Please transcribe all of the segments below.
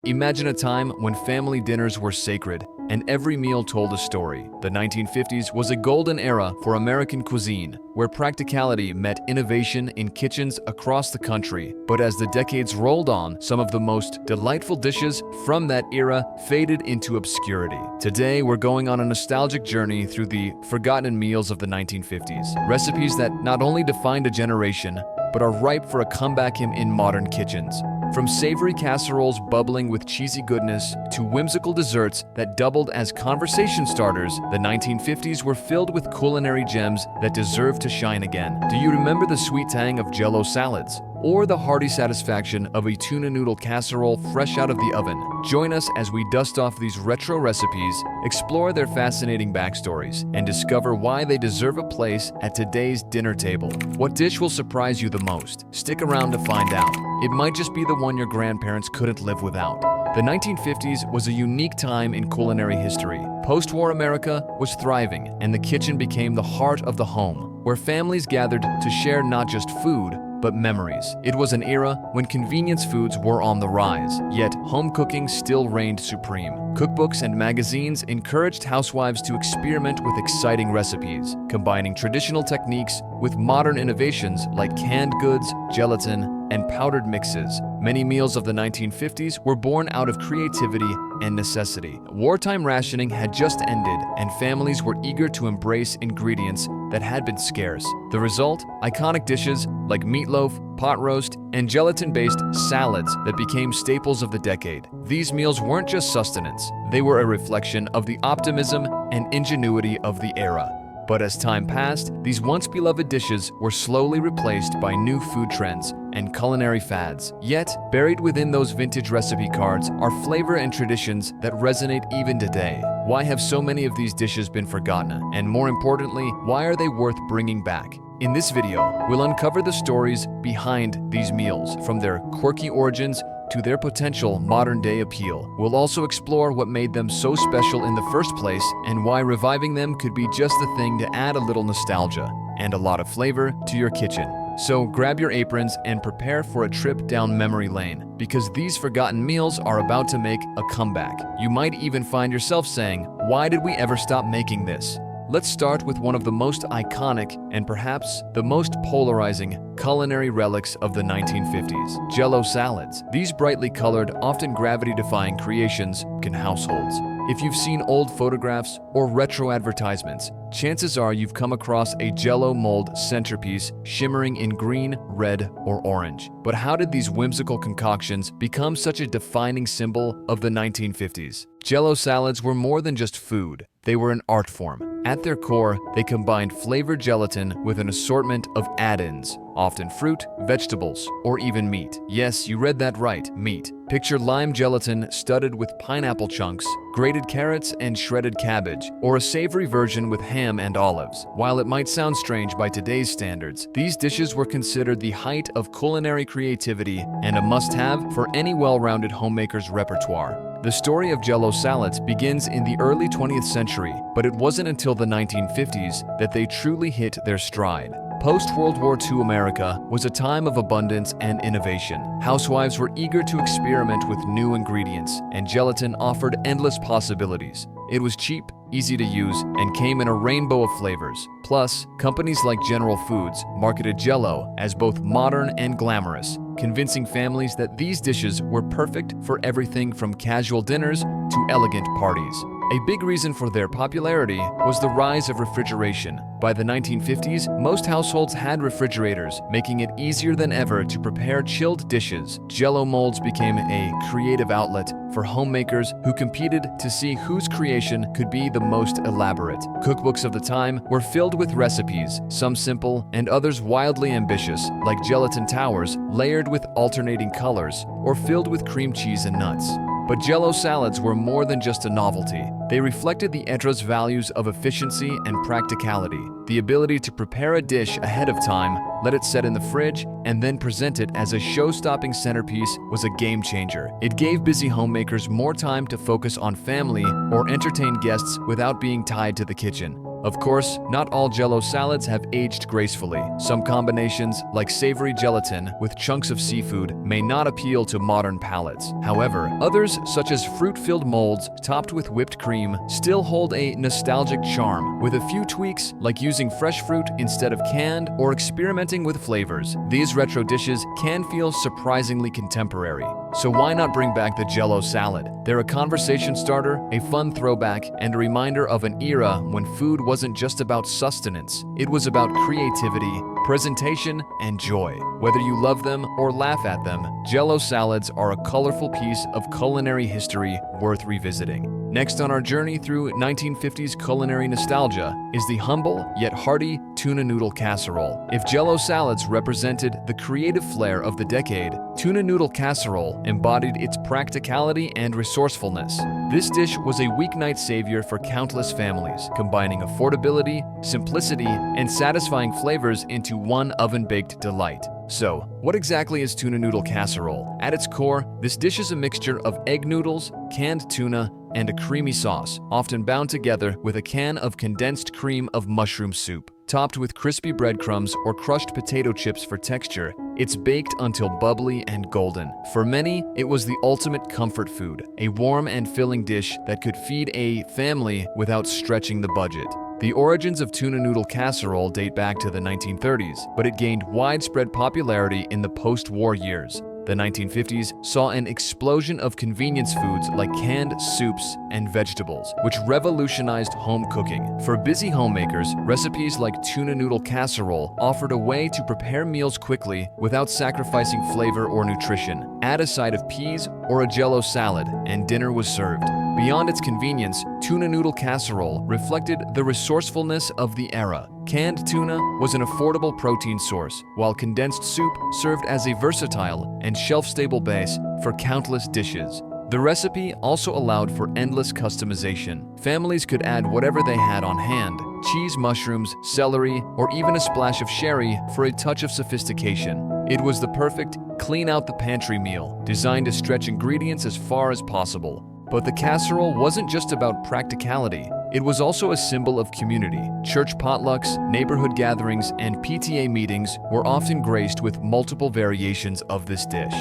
Imagine a time when family dinners were sacred and every meal told a story. The 1950s was a golden era for American cuisine, where practicality met innovation in kitchens across the country. But as the decades rolled on, some of the most delightful dishes from that era faded into obscurity. Today, we're going on a nostalgic journey through the forgotten meals of the 1950s. Recipes that not only defined a generation, but are ripe for a comeback in modern kitchens. From savory casseroles bubbling with cheesy goodness to whimsical desserts that doubled as conversation starters, the 1950s were filled with culinary gems that deserve to shine again. Do you remember the sweet tang of Jell-O salads? Or the hearty satisfaction of a tuna noodle casserole fresh out of the oven? Join us as we dust off these retro recipes, explore their fascinating backstories, and discover why they deserve a place at today's dinner table. What dish will surprise you the most? Stick around to find out. It might just be the one your grandparents couldn't live without. The 1950s was a unique time in culinary history. Post-war America was thriving, and the kitchen became the heart of the home, where families gathered to share not just food, but memories. It was an era when convenience foods were on the rise, yet home cooking still reigned supreme. Cookbooks and magazines encouraged housewives to experiment with exciting recipes, combining traditional techniques with modern innovations like canned goods, gelatin, and powdered mixes. Many meals of the 1950s were born out of creativity and necessity. Wartime rationing had just ended, and families were eager to embrace ingredients that had been scarce. The result? Iconic dishes like meatloaf, pot roast, and gelatin-based salads that became staples of the decade. These meals weren't just sustenance, they were a reflection of the optimism and ingenuity of the era. But as time passed, these once beloved dishes were slowly replaced by new food trends and culinary fads. Yet, buried within those vintage recipe cards are flavor and traditions that resonate even today. Why have so many of these dishes been forgotten? And more importantly, why are they worth bringing back? In this video, we'll uncover the stories behind these meals, from their quirky origins to their potential modern-day appeal. We'll also explore what made them so special in the first place and why reviving them could be just the thing to add a little nostalgia and a lot of flavor to your kitchen. So grab your aprons and prepare for a trip down memory lane, because these forgotten meals are about to make a comeback. You might even find yourself saying, "Why did we ever stop making this?" Let's start with one of the most iconic and perhaps the most polarizing culinary relics of the 1950s, Jell-O salads. These brightly colored, often gravity-defying creations in households. If you've seen old photographs or retro advertisements, chances are you've come across a Jell-O mold centerpiece shimmering in green, red, or orange. But how did these whimsical concoctions become such a defining symbol of the 1950s? Jell-O salads were more than just food. They were an art form. At their core, they combined flavored gelatin with an assortment of add-ins, often fruit, vegetables, or even meat. Yes, you read that right, meat. Picture lime gelatin studded with pineapple chunks, grated carrots, and shredded cabbage, or a savory version with ham and olives. While it might sound strange by today's standards, these dishes were considered the height of culinary creativity and a must-have for any well-rounded homemaker's repertoire. The story of Jell-O salads begins in the early 20th century, but it wasn't until the 1950s that they truly hit their stride. Post-World War II America was a time of abundance and innovation. Housewives were eager to experiment with new ingredients, and gelatin offered endless possibilities. It was cheap, easy to use, and came in a rainbow of flavors. Plus, companies like General Foods marketed Jell-O as both modern and glamorous, convincing families that these dishes were perfect for everything from casual dinners to elegant parties. A big reason for their popularity was the rise of refrigeration. By the 1950s, most households had refrigerators, making it easier than ever to prepare chilled dishes. Jell-O molds became a creative outlet for homemakers who competed to see whose creation could be the most elaborate. Cookbooks of the time were filled with recipes, some simple and others wildly ambitious, like gelatin towers layered with alternating colors or filled with cream cheese and nuts. But Jell-O salads were more than just a novelty. They reflected the era's values of efficiency and practicality. The ability to prepare a dish ahead of time, let it set in the fridge, and then present it as a show-stopping centerpiece was a game changer. It gave busy homemakers more time to focus on family or entertain guests without being tied to the kitchen. Of course, not all Jell-O salads have aged gracefully. Some combinations, like savory gelatin with chunks of seafood, may not appeal to modern palates. However, others, such as fruit-filled molds topped with whipped cream, still hold a nostalgic charm. With a few tweaks, like using fresh fruit instead of canned or experimenting with flavors, these retro dishes can feel surprisingly contemporary. So why not bring back the Jell-O salad? They're a conversation starter, a fun throwback, and a reminder of an era when food wasn't just about sustenance. It was about creativity, presentation, and joy. Whether you love them or laugh at them, Jell-O salads are a colorful piece of culinary history worth revisiting. Next on our journey through 1950s culinary nostalgia is the humble yet hearty tuna noodle casserole. If Jell-O salads represented the creative flair of the decade, tuna noodle casserole embodied its practicality and resourcefulness. This dish was a weeknight savior for countless families, combining affordability, simplicity, and satisfying flavors into one oven-baked delight. So, what exactly is tuna noodle casserole? At its core, this dish is a mixture of egg noodles, canned tuna, and a creamy sauce, often bound together with a can of condensed cream of mushroom soup. Topped with crispy breadcrumbs or crushed potato chips for texture, it's baked until bubbly and golden. For many, it was the ultimate comfort food, a warm and filling dish that could feed a family without stretching the budget. The origins of tuna noodle casserole date back to the 1930s, but it gained widespread popularity in the post-war years. The 1950s saw an explosion of convenience foods like canned soups and vegetables, which revolutionized home cooking. For busy homemakers, recipes like tuna noodle casserole offered a way to prepare meals quickly without sacrificing flavor or nutrition. Add a side of peas or a Jell-O salad, and dinner was served. Beyond its convenience, tuna noodle casserole reflected the resourcefulness of the era. Canned tuna was an affordable protein source, while condensed soup served as a versatile and shelf-stable base for countless dishes. The recipe also allowed for endless customization. Families could add whatever they had on hand: cheese, mushrooms, celery, or even a splash of sherry for a touch of sophistication. It was the perfect clean-out-the-pantry meal, designed to stretch ingredients as far as possible. But the casserole wasn't just about practicality. It was also a symbol of community. Church potlucks, neighborhood gatherings, and PTA meetings were often graced with multiple variations of this dish.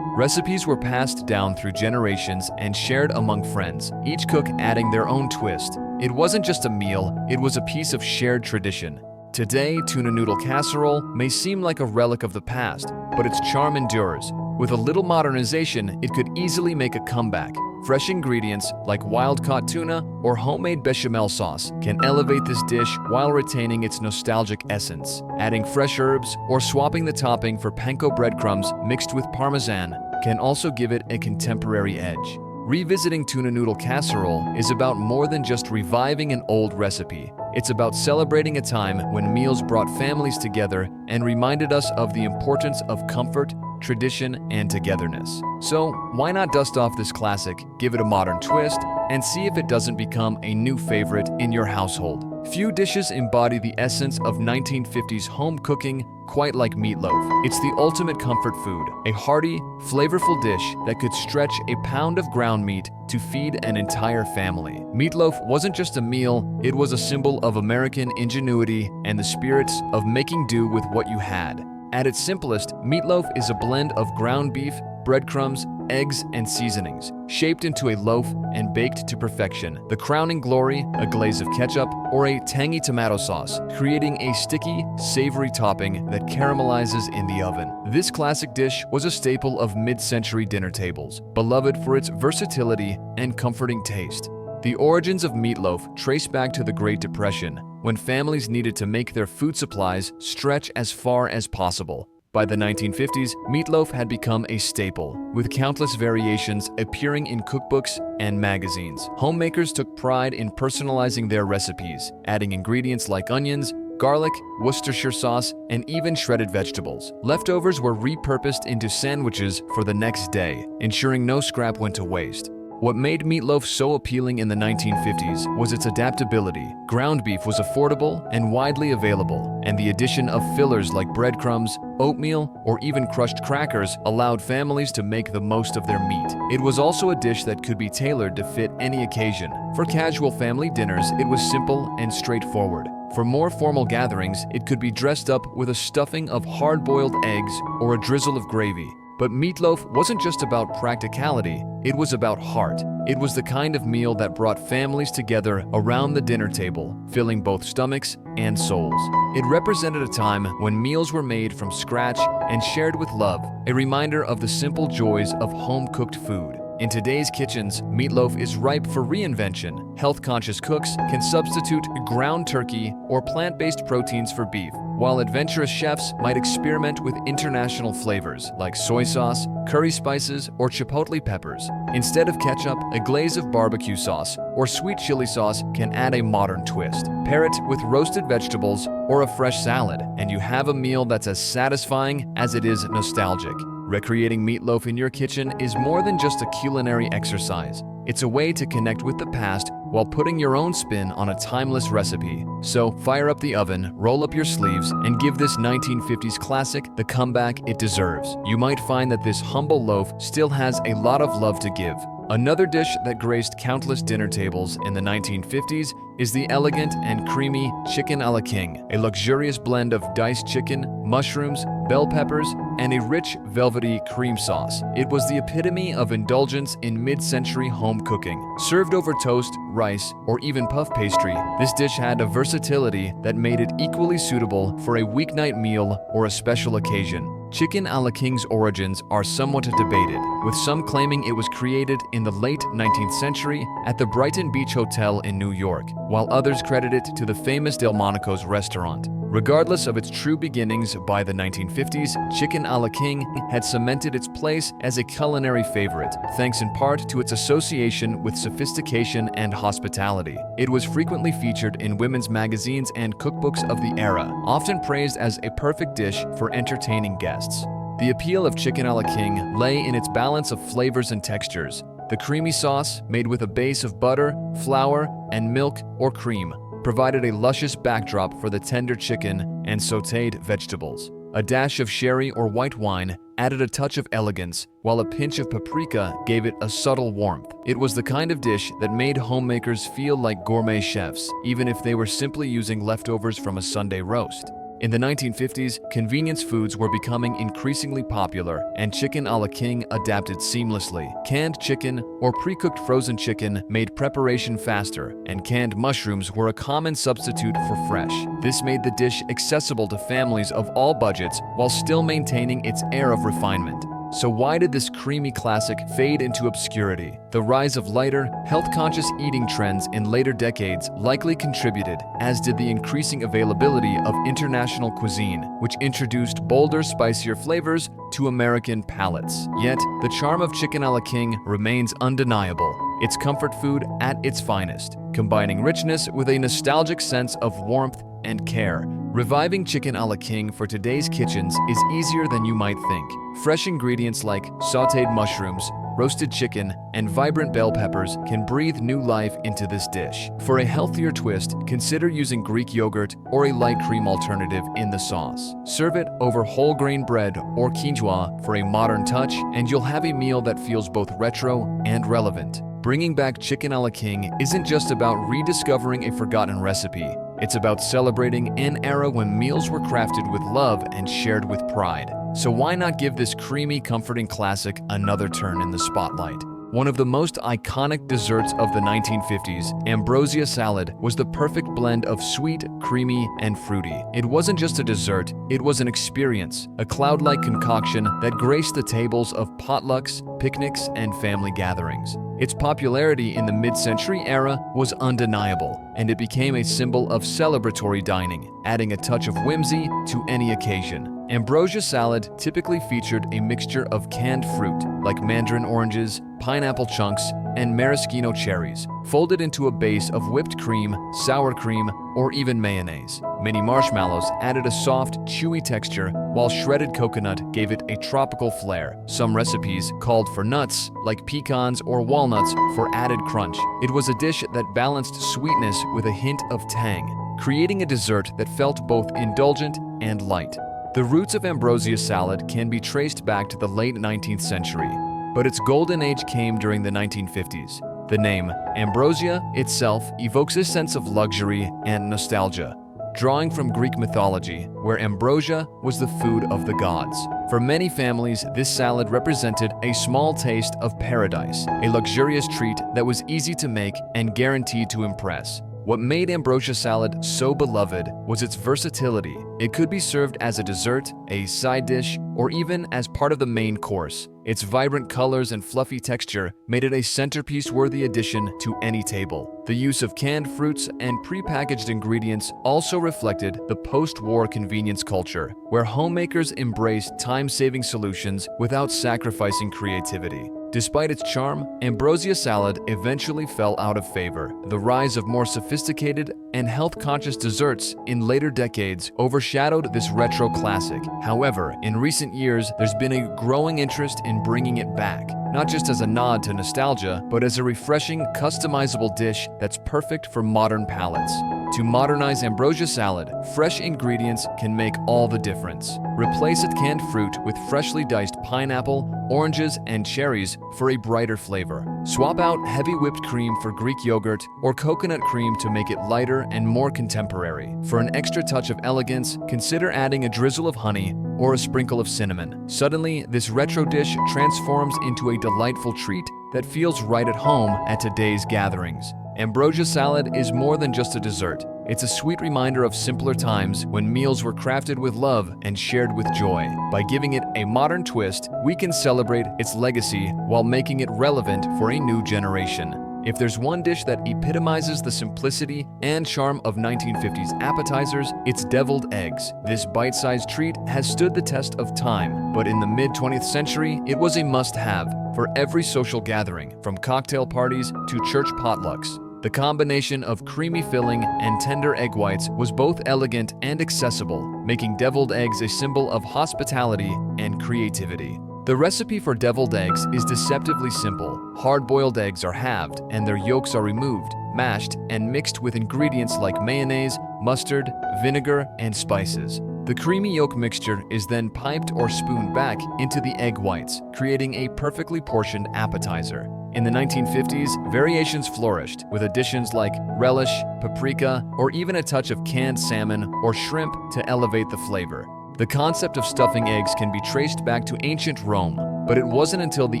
Recipes were passed down through generations and shared among friends, each cook adding their own twist. It wasn't just a meal, it was a piece of shared tradition. Today, tuna noodle casserole may seem like a relic of the past, but its charm endures. With a little modernization, it could easily make a comeback. Fresh ingredients like wild-caught tuna or homemade bechamel sauce can elevate this dish while retaining its nostalgic essence. Adding fresh herbs or swapping the topping for panko breadcrumbs mixed with parmesan can also give it a contemporary edge. Revisiting tuna noodle casserole is about more than just reviving an old recipe. It's about celebrating a time when meals brought families together and reminded us of the importance of comfort, tradition, and togetherness. So, why not dust off this classic, give it a modern twist, and see if it doesn't become a new favorite in your household? Few dishes embody the essence of 1950s home cooking quite like meatloaf. It's the ultimate comfort food, a hearty, flavorful dish that could stretch a pound of ground meat to feed an entire family. Meatloaf wasn't just a meal, it was a symbol of American ingenuity and the spirits of making do with what you had. At its simplest, meatloaf is a blend of ground beef, breadcrumbs, eggs, and seasonings, shaped into a loaf and baked to perfection. The crowning glory, a glaze of ketchup, or a tangy tomato sauce, creating a sticky, savory topping that caramelizes in the oven. This classic dish was a staple of mid-century dinner tables, beloved for its versatility and comforting taste. The origins of meatloaf trace back to the Great Depression, when families needed to make their food supplies stretch as far as possible. By the 1950s, meatloaf had become a staple, with countless variations appearing in cookbooks and magazines. Homemakers took pride in personalizing their recipes, adding ingredients like onions, garlic, Worcestershire sauce, and even shredded vegetables. Leftovers were repurposed into sandwiches for the next day, ensuring no scrap went to waste. What made meatloaf so appealing in the 1950s was its adaptability. Ground beef was affordable and widely available, and the addition of fillers like breadcrumbs, oatmeal, or even crushed crackers allowed families to make the most of their meat. It was also a dish that could be tailored to fit any occasion. For casual family dinners, it was simple and straightforward. For more formal gatherings, it could be dressed up with a stuffing of hard-boiled eggs or a drizzle of gravy. But meatloaf wasn't just about practicality, it was about heart. It was the kind of meal that brought families together around the dinner table, filling both stomachs and souls. It represented a time when meals were made from scratch and shared with love, a reminder of the simple joys of home-cooked food. In today's kitchens, meatloaf is ripe for reinvention. Health-conscious cooks can substitute ground turkey or plant-based proteins for beef, while adventurous chefs might experiment with international flavors like soy sauce, curry spices, or chipotle peppers. Instead of ketchup, a glaze of barbecue sauce or sweet chili sauce can add a modern twist. Pair it with roasted vegetables or a fresh salad, and you have a meal that's as satisfying as it is nostalgic. Recreating meatloaf in your kitchen is more than just a culinary exercise. It's a way to connect with the past while putting your own spin on a timeless recipe. So fire up the oven, roll up your sleeves, and give this 1950s classic the comeback it deserves. You might find that this humble loaf still has a lot of love to give. Another dish that graced countless dinner tables in the 1950s is the elegant and creamy chicken a la king, a luxurious blend of diced chicken, mushrooms, bell peppers, and a rich, velvety cream sauce. It was the epitome of indulgence in mid-century home cooking. Served over toast, rice, or even puff pastry, this dish had a versatility that made it equally suitable for a weeknight meal or a special occasion. Chicken a la king's origins are somewhat debated, with some claiming it was created in the late 19th century at the Brighton Beach Hotel in New York, while others credit it to the famous Delmonico's restaurant. Regardless of its true beginnings, by the 1950s, chicken a la king had cemented its place as a culinary favorite, thanks in part to its association with sophistication and hospitality. It was frequently featured in women's magazines and cookbooks of the era, often praised as a perfect dish for entertaining guests. The appeal of chicken a la king lay in its balance of flavors and textures. The creamy sauce, made with a base of butter, flour, and milk or cream, provided a luscious backdrop for the tender chicken and sautéed vegetables. A dash of sherry or white wine added a touch of elegance, while a pinch of paprika gave it a subtle warmth. It was the kind of dish that made homemakers feel like gourmet chefs, even if they were simply using leftovers from a Sunday roast. In the 1950s, convenience foods were becoming increasingly popular, and chicken a la king adapted seamlessly. Canned chicken or pre-cooked frozen chicken made preparation faster, and canned mushrooms were a common substitute for fresh. This made the dish accessible to families of all budgets while still maintaining its air of refinement. So why did this creamy classic fade into obscurity? The rise of lighter, health-conscious eating trends in later decades likely contributed, as did the increasing availability of international cuisine, which introduced bolder, spicier flavors to American palates. Yet, the charm of chicken a la king remains undeniable. It's comfort food at its finest, combining richness with a nostalgic sense of warmth and care. Reviving chicken a la king for today's kitchens is easier than you might think. Fresh ingredients like sautéed mushrooms, roasted chicken, and vibrant bell peppers can breathe new life into this dish. For a healthier twist, consider using Greek yogurt or a light cream alternative in the sauce. Serve it over whole grain bread or quinoa for a modern touch, and you'll have a meal that feels both retro and relevant. Bringing back chicken a la king isn't just about rediscovering a forgotten recipe. It's about celebrating an era when meals were crafted with love and shared with pride. So why not give this creamy, comforting classic another turn in the spotlight? One of the most iconic desserts of the 1950s, ambrosia salad, was the perfect blend of sweet, creamy, and fruity. It wasn't just a dessert, it was an experience, a cloud-like concoction that graced the tables of potlucks, picnics, and family gatherings. Its popularity in the mid-century era was undeniable, and it became a symbol of celebratory dining, adding a touch of whimsy to any occasion. Ambrosia salad typically featured a mixture of canned fruit, like mandarin oranges, pineapple chunks, and maraschino cherries, folded into a base of whipped cream, sour cream, or even mayonnaise. Mini marshmallows added a soft, chewy texture, while shredded coconut gave it a tropical flair. Some recipes called for nuts, like pecans or walnuts, for added crunch. It was a dish that balanced sweetness with a hint of tang, creating a dessert that felt both indulgent and light. The roots of ambrosia salad can be traced back to the late 19th century, but its golden age came during the 1950s. The name ambrosia itself evokes a sense of luxury and nostalgia, drawing from Greek mythology, where ambrosia was the food of the gods. For many families, this salad represented a small taste of paradise, a luxurious treat that was easy to make and guaranteed to impress. What made ambrosia salad so beloved was its versatility. It could be served as a dessert, a side dish, or even as part of the main course. Its vibrant colors and fluffy texture made it a centerpiece-worthy addition to any table. The use of canned fruits and prepackaged ingredients also reflected the post-war convenience culture, where homemakers embraced time-saving solutions without sacrificing creativity. Despite its charm, ambrosia salad eventually fell out of favor. The rise of more sophisticated and health-conscious desserts in later decades overshadowed this retro classic. However, in recent years, there's been a growing interest in bringing it back, not just as a nod to nostalgia, but as a refreshing, customizable dish that's perfect for modern palates. To modernize ambrosia salad, fresh ingredients can make all the difference. Replace its canned fruit with freshly diced pineapple, oranges, and cherries for a brighter flavor. Swap out heavy whipped cream for Greek yogurt or coconut cream to make it lighter and more contemporary. For an extra touch of elegance, consider adding a drizzle of honey or a sprinkle of cinnamon. Suddenly, this retro dish transforms into a delightful treat that feels right at home at today's gatherings. Ambrosia salad is more than just a dessert. It's a sweet reminder of simpler times when meals were crafted with love and shared with joy. By giving it a modern twist, we can celebrate its legacy while making it relevant for a new generation. If there's one dish that epitomizes the simplicity and charm of 1950s appetizers, it's deviled eggs. This bite-sized treat has stood the test of time, but in the mid-20th century, it was a must-have for every social gathering, from cocktail parties to church potlucks. The combination of creamy filling and tender egg whites was both elegant and accessible, making deviled eggs a symbol of hospitality and creativity. The recipe for deviled eggs is deceptively simple. Hard-boiled eggs are halved and their yolks are removed, mashed, and mixed with ingredients like mayonnaise, mustard, vinegar, and spices. The creamy yolk mixture is then piped or spooned back into the egg whites, creating a perfectly portioned appetizer. In the 1950s, variations flourished, with additions like relish, paprika, or even a touch of canned salmon or shrimp to elevate the flavor. The concept of stuffing eggs can be traced back to ancient Rome, but it wasn't until the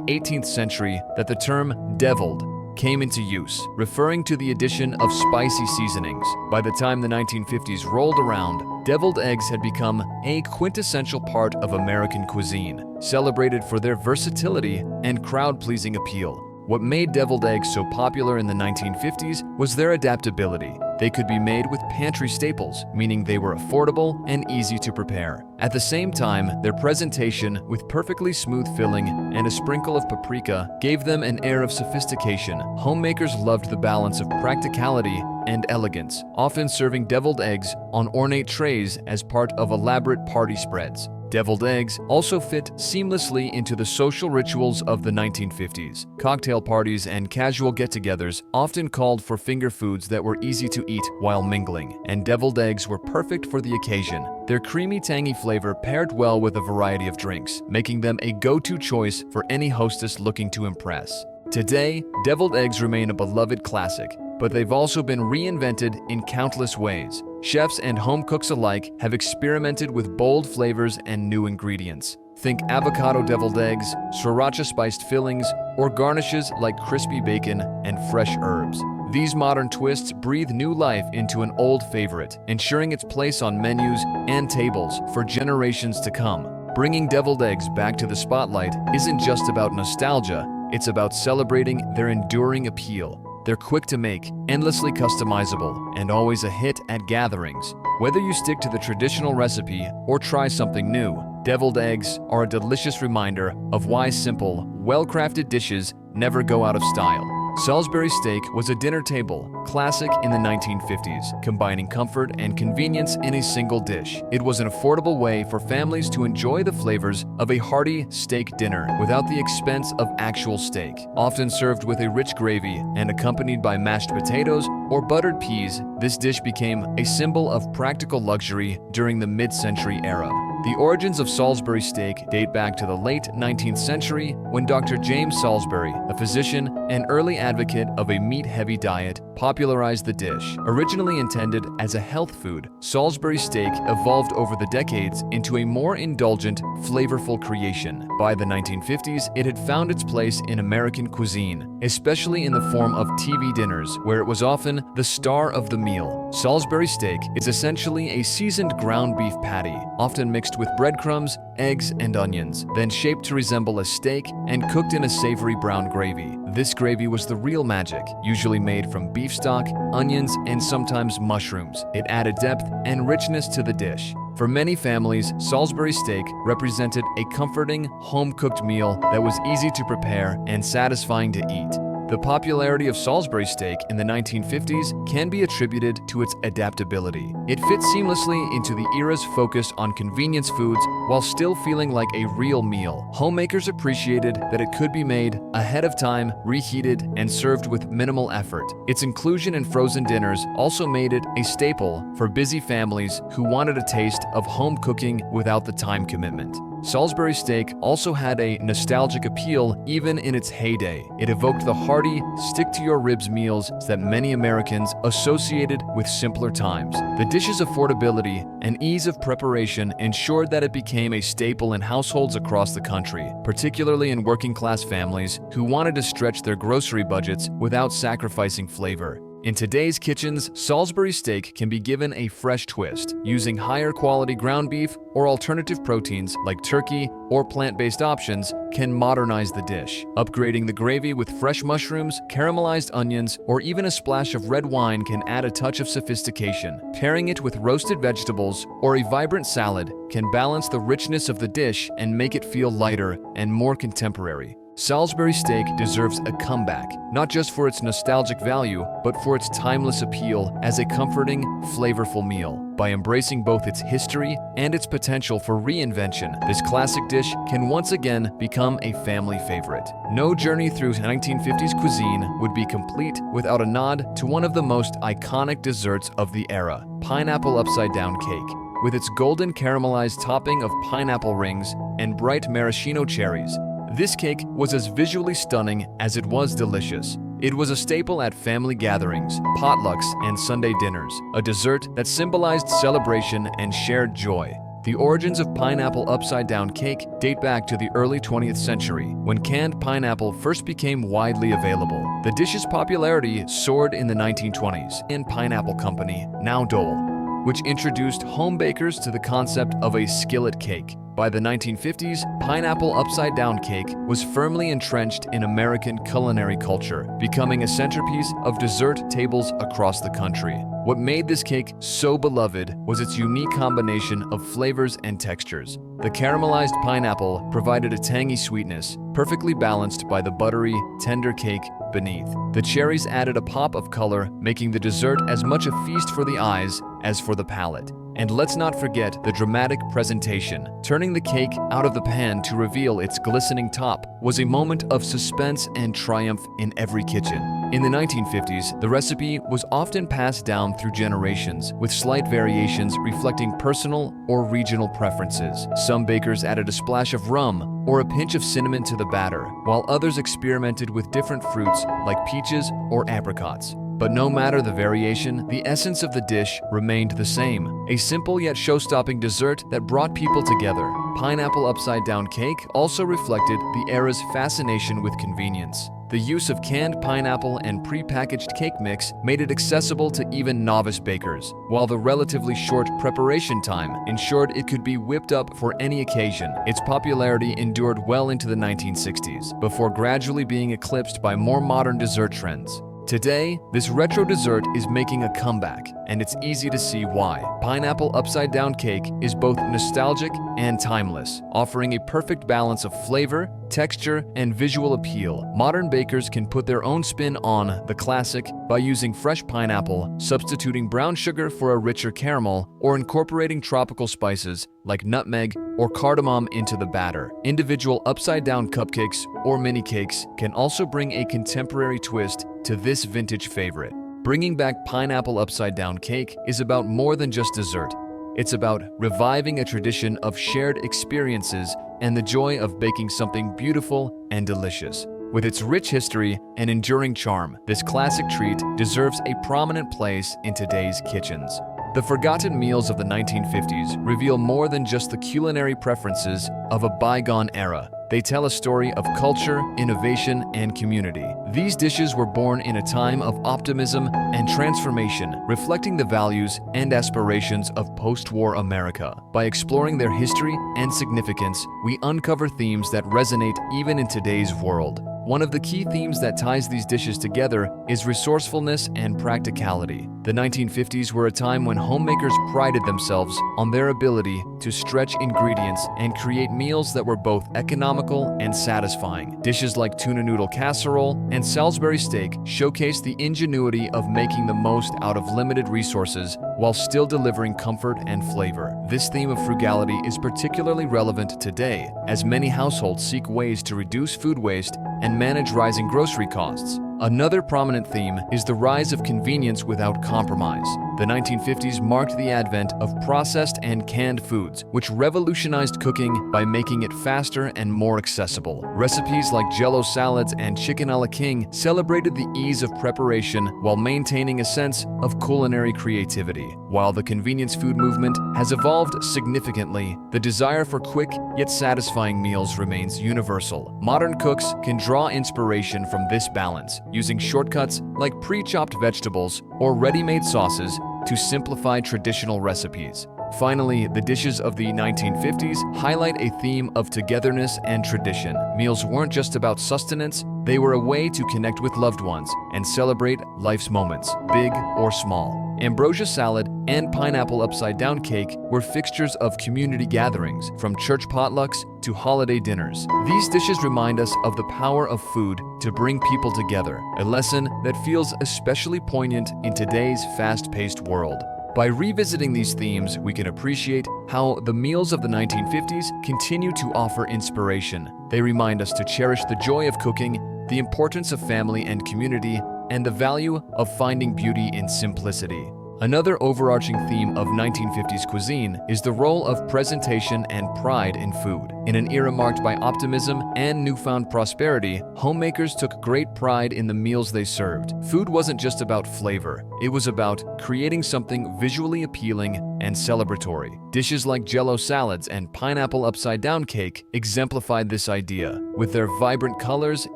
18th century that the term deviled came into use, referring to the addition of spicy seasonings. By the time the 1950s rolled around, deviled eggs had become a quintessential part of American cuisine, celebrated for their versatility and crowd-pleasing appeal. What made deviled eggs so popular in the 1950s was their adaptability. They could be made with pantry staples, meaning they were affordable and easy to prepare. At the same time, their presentation, with perfectly smooth filling and a sprinkle of paprika, gave them an air of sophistication. Homemakers loved the balance of practicality and elegance, often serving deviled eggs on ornate trays as part of elaborate party spreads. Deviled eggs also fit seamlessly into the social rituals of the 1950s. Cocktail parties and casual get-togethers often called for finger foods that were easy to eat while mingling, and deviled eggs were perfect for the occasion. Their creamy, tangy flavor paired well with a variety of drinks, making them a go-to choice for any hostess looking to impress. Today, deviled eggs remain a beloved classic, but they've also been reinvented in countless ways. Chefs and home cooks alike have experimented with bold flavors and new ingredients. Think avocado deviled eggs, sriracha spiced fillings, or garnishes like crispy bacon and fresh herbs. These modern twists breathe new life into an old favorite, ensuring its place on menus and tables for generations to come. Bringing deviled eggs back to the spotlight isn't just about nostalgia, it's about celebrating their enduring appeal. They're quick to make, endlessly customizable, and always a hit at gatherings. Whether you stick to the traditional recipe or try something new, deviled eggs are a delicious reminder of why simple, well-crafted dishes never go out of style. Salisbury steak was a dinner table classic in the 1950s, combining comfort and convenience in a single dish. It was an affordable way for families to enjoy the flavors of a hearty steak dinner without the expense of actual steak. Often served with a rich gravy and accompanied by mashed potatoes or buttered peas, this dish became a symbol of practical luxury during the mid-century era. The origins of Salisbury steak date back to the late 19th century when Dr. James Salisbury, a physician and early advocate of a meat-heavy diet, popularized the dish. Originally intended as a health food, Salisbury steak evolved over the decades into a more indulgent, flavorful creation. By the 1950s, it had found its place in American cuisine, especially in the form of TV dinners, where it was often the star of the meal. Salisbury steak is essentially a seasoned ground beef patty, often mixed with breadcrumbs, eggs, and onions, then shaped to resemble a steak and cooked in a savory brown gravy. This gravy was the real magic, usually made from beef stock, onions, and sometimes mushrooms. It added depth and richness to the dish. For many families, Salisbury steak represented a comforting, home-cooked meal that was easy to prepare and satisfying to eat. The popularity of Salisbury steak in the 1950s can be attributed to its adaptability. It fits seamlessly into the era's focus on convenience foods while still feeling like a real meal. Homemakers appreciated that it could be made ahead of time, reheated, and served with minimal effort. Its inclusion in frozen dinners also made it a staple for busy families who wanted a taste of home cooking without the time commitment. Salisbury steak also had a nostalgic appeal even in its heyday. It evoked the hearty, stick-to-your-ribs meals that many Americans associated with simpler times. The dish's affordability and ease of preparation ensured that it became a staple in households across the country, particularly in working-class families who wanted to stretch their grocery budgets without sacrificing flavor. In today's kitchens, Salisbury steak can be given a fresh twist, using higher quality ground beef or alternative proteins like turkey or plant-based options can modernize the dish. Upgrading the gravy with fresh mushrooms, caramelized onions, or even a splash of red wine can add a touch of sophistication. Pairing it with roasted vegetables or a vibrant salad can balance the richness of the dish and make it feel lighter and more contemporary. Salisbury steak deserves a comeback, not just for its nostalgic value, but for its timeless appeal as a comforting, flavorful meal. By embracing both its history and its potential for reinvention, this classic dish can once again become a family favorite. No journey through 1950s cuisine would be complete without a nod to one of the most iconic desserts of the era, pineapple upside-down cake. With its golden caramelized topping of pineapple rings and bright maraschino cherries, this cake was as visually stunning as it was delicious. It was a staple at family gatherings, potlucks, and Sunday dinners, a dessert that symbolized celebration and shared joy. The origins of pineapple upside-down cake date back to the early 20th century, when canned pineapple first became widely available. The dish's popularity soared in the 1920s in Pineapple Company, now Dole, which introduced home bakers to the concept of a skillet cake. By the 1950s, pineapple upside-down cake was firmly entrenched in American culinary culture, becoming a centerpiece of dessert tables across the country. What made this cake so beloved was its unique combination of flavors and textures. The caramelized pineapple provided a tangy sweetness, perfectly balanced by the buttery, tender cake beneath. The cherries added a pop of color, making the dessert as much a feast for the eyes as for the palate. And let's not forget the dramatic presentation. Turning the cake out of the pan to reveal its glistening top was a moment of suspense and triumph in every kitchen. In the 1950s, the recipe was often passed down through generations, with slight variations reflecting personal or regional preferences. Some bakers added a splash of rum or a pinch of cinnamon to the batter, while others experimented with different fruits like peaches or apricots. But no matter the variation, the essence of the dish remained the same, a simple yet show-stopping dessert that brought people together. Pineapple upside-down cake also reflected the era's fascination with convenience. The use of canned pineapple and pre-packaged cake mix made it accessible to even novice bakers, while the relatively short preparation time ensured it could be whipped up for any occasion. Its popularity endured well into the 1960s, before gradually being eclipsed by more modern dessert trends. Today, this retro dessert is making a comeback, and it's easy to see why. Pineapple upside-down cake is both nostalgic and timeless, offering a perfect balance of flavor, texture, and visual appeal. Modern bakers can put their own spin on the classic by using fresh pineapple, substituting brown sugar for a richer caramel, or incorporating tropical spices like nutmeg or cardamom into the batter. Individual upside-down cupcakes or mini cakes can also bring a contemporary twist to this vintage favorite. Bringing back pineapple upside-down cake is about more than just dessert. It's about reviving a tradition of shared experiences and the joy of baking something beautiful and delicious. With its rich history and enduring charm, this classic treat deserves a prominent place in today's kitchens. The forgotten meals of the 1950s reveal more than just the culinary preferences of a bygone era. They tell a story of culture, innovation, and community. These dishes were born in a time of optimism and transformation, reflecting the values and aspirations of post-war America. By exploring their history and significance, we uncover themes that resonate even in today's world. One of the key themes that ties these dishes together is resourcefulness and practicality. The 1950s were a time when homemakers prided themselves on their ability to stretch ingredients and create meals that were both economical and satisfying. Dishes like tuna noodle casserole and Salisbury steak showcase the ingenuity of making the most out of limited resources while still delivering comfort and flavor. This theme of frugality is particularly relevant today, as many households seek ways to reduce food waste and manage rising grocery costs. Another prominent theme is the rise of convenience without compromise. The 1950s marked the advent of processed and canned foods, which revolutionized cooking by making it faster and more accessible. Recipes like Jell-O salads and chicken a la king celebrated the ease of preparation while maintaining a sense of culinary creativity. While the convenience food movement has evolved significantly, the desire for quick yet satisfying meals remains universal. Modern cooks can draw inspiration from this balance, using shortcuts like pre-chopped vegetables or ready-made sauces to simplify traditional recipes. Finally, the dishes of the 1950s highlight a theme of togetherness and tradition. Meals weren't just about sustenance, they were a way to connect with loved ones and celebrate life's moments, big or small. Ambrosia salad and pineapple upside-down cake were fixtures of community gatherings, from church potlucks to holiday dinners. These dishes remind us of the power of food to bring people together, a lesson that feels especially poignant in today's fast-paced world. By revisiting these themes, we can appreciate how the meals of the 1950s continue to offer inspiration. They remind us to cherish the joy of cooking, the importance of family and community, and the value of finding beauty in simplicity. Another overarching theme of 1950s cuisine is the role of presentation and pride in food. In an era marked by optimism and newfound prosperity, homemakers took great pride in the meals they served. Food wasn't just about flavor, it was about creating something visually appealing and celebratory. Dishes like Jell-O salads and pineapple upside-down cake exemplified this idea. With their vibrant colors,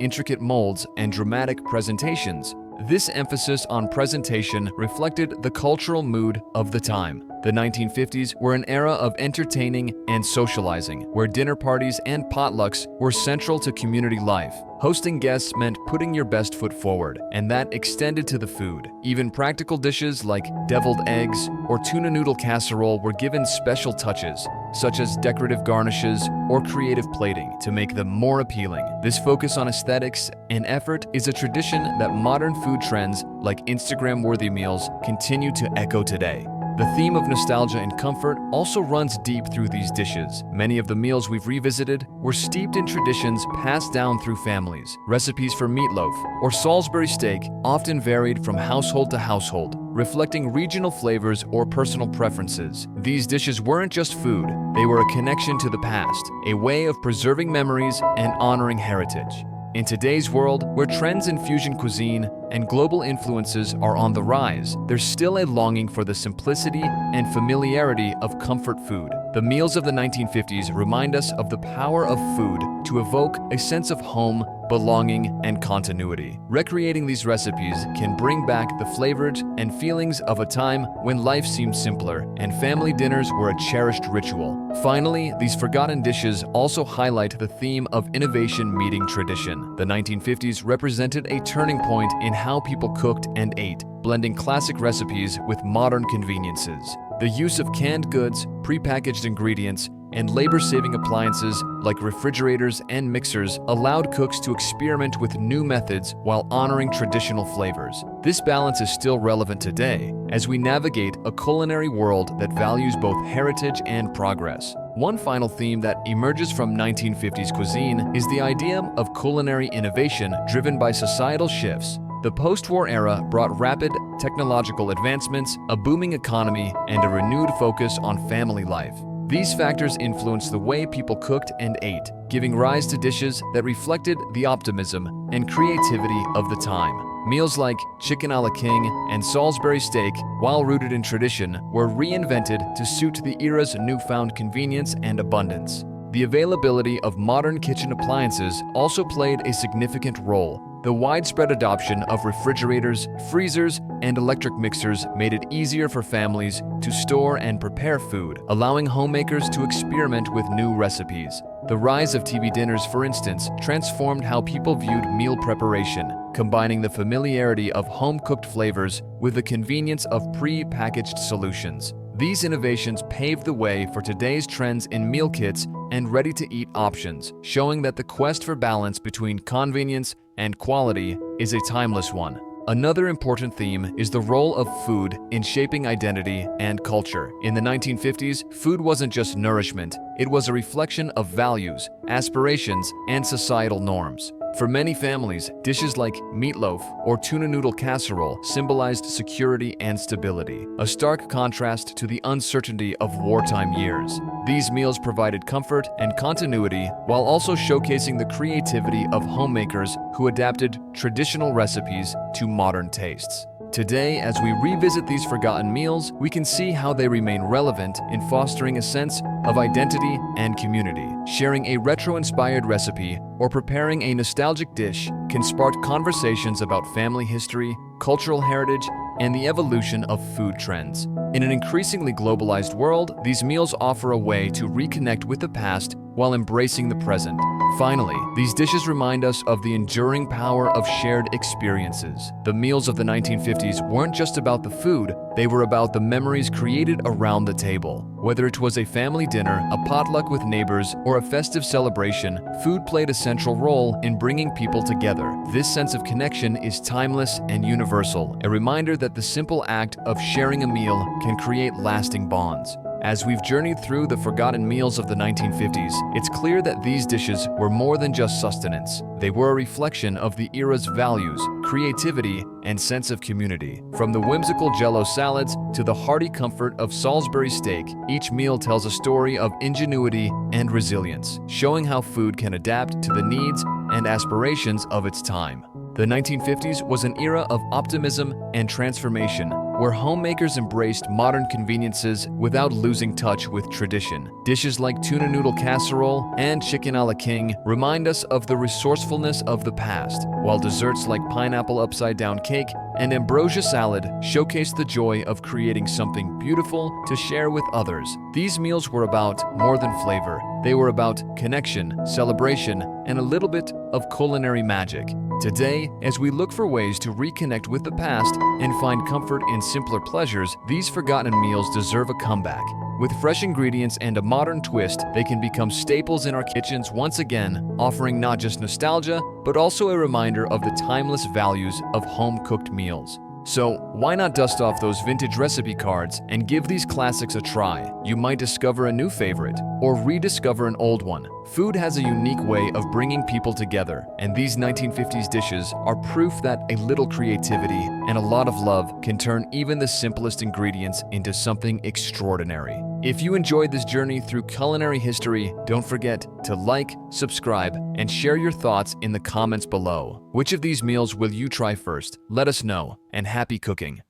intricate molds, and dramatic presentations, this emphasis on presentation reflected the cultural mood of the time. The 1950s were an era of entertaining and socializing, where dinner parties and potlucks were central to community life. Hosting guests meant putting your best foot forward, and that extended to the food. Even practical dishes like deviled eggs or tuna noodle casserole were given special touches, such as decorative garnishes or creative plating, to make them more appealing. This focus on aesthetics and effort is a tradition that modern food trends like Instagram-worthy meals continue to echo today. The theme of nostalgia and comfort also runs deep through these dishes. Many of the meals we've revisited were steeped in traditions passed down through families. Recipes for meatloaf or Salisbury steak often varied from household to household, reflecting regional flavors or personal preferences. These dishes weren't just food, they were a connection to the past, a way of preserving memories and honoring heritage. In today's world, where trends in fusion cuisine and global influences are on the rise, there's still a longing for the simplicity and familiarity of comfort food. The meals of the 1950s remind us of the power of food to evoke a sense of home, belonging, and continuity. Recreating these recipes can bring back the flavors and feelings of a time when life seemed simpler and family dinners were a cherished ritual. Finally, these forgotten dishes also highlight the theme of innovation meeting tradition. The 1950s represented a turning point in how people cooked and ate, blending classic recipes with modern conveniences. The use of canned goods, prepackaged ingredients, and labor-saving appliances like refrigerators and mixers allowed cooks to experiment with new methods while honoring traditional flavors. This balance is still relevant today as we navigate a culinary world that values both heritage and progress. One final theme that emerges from 1950s cuisine is the idea of culinary innovation driven by societal shifts. The post-war era brought rapid technological advancements, a booming economy, and a renewed focus on family life. These factors influenced the way people cooked and ate, giving rise to dishes that reflected the optimism and creativity of the time. Meals like chicken a la king and Salisbury steak, while rooted in tradition, were reinvented to suit the era's newfound convenience and abundance. The availability of modern kitchen appliances also played a significant role. The widespread adoption of refrigerators, freezers, and electric mixers made it easier for families to store and prepare food, allowing homemakers to experiment with new recipes. The rise of TV dinners, for instance, transformed how people viewed meal preparation, combining the familiarity of home-cooked flavors with the convenience of pre-packaged solutions. These innovations paved the way for today's trends in meal kits and ready-to-eat options, showing that the quest for balance between convenience and quality is a timeless one. Another important theme is the role of food in shaping identity and culture. In the 1950s, food wasn't just nourishment, it was a reflection of values, aspirations, and societal norms. For many families, dishes like meatloaf or tuna noodle casserole symbolized security and stability, a stark contrast to the uncertainty of wartime years. These meals provided comfort and continuity while also showcasing the creativity of homemakers who adapted traditional recipes to modern tastes. Today, as we revisit these forgotten meals, we can see how they remain relevant in fostering a sense of identity and community. Sharing a retro-inspired recipe or preparing a nostalgic dish can spark conversations about family history, cultural heritage, and the evolution of food trends. In an increasingly globalized world, these meals offer a way to reconnect with the past while embracing the present. Finally, these dishes remind us of the enduring power of shared experiences. The meals of the 1950s weren't just about the food, they were about the memories created around the table. Whether it was a family dinner, a potluck with neighbors, or a festive celebration, food played a central role in bringing people together. This sense of connection is timeless and universal, a reminder that the simple act of sharing a meal can create lasting bonds. As we've journeyed through the forgotten meals of the 1950s, it's clear that these dishes were more than just sustenance. They were a reflection of the era's values, creativity, and sense of community. From the whimsical Jell-O salads to the hearty comfort of Salisbury steak, each meal tells a story of ingenuity and resilience, showing how food can adapt to the needs and aspirations of its time. The 1950s was an era of optimism and transformation, where homemakers embraced modern conveniences without losing touch with tradition. Dishes like tuna noodle casserole and chicken a la king remind us of the resourcefulness of the past, while desserts like pineapple upside-down cake and ambrosia salad showcase the joy of creating something beautiful to share with others. These meals were about more than flavor. They were about connection, celebration, and a little bit of culinary magic. Today, as we look for ways to reconnect with the past and find comfort in simpler pleasures, these forgotten meals deserve a comeback. With fresh ingredients and a modern twist, they can become staples in our kitchens once again, offering not just nostalgia, but also a reminder of the timeless values of home-cooked meals. So, why not dust off those vintage recipe cards and give these classics a try? You might discover a new favorite, or rediscover an old one. Food has a unique way of bringing people together, and these 1950s dishes are proof that a little creativity and a lot of love can turn even the simplest ingredients into something extraordinary. If you enjoyed this journey through culinary history, don't forget to like, subscribe, and share your thoughts in the comments below. Which of these meals will you try first? Let us know, and happy cooking!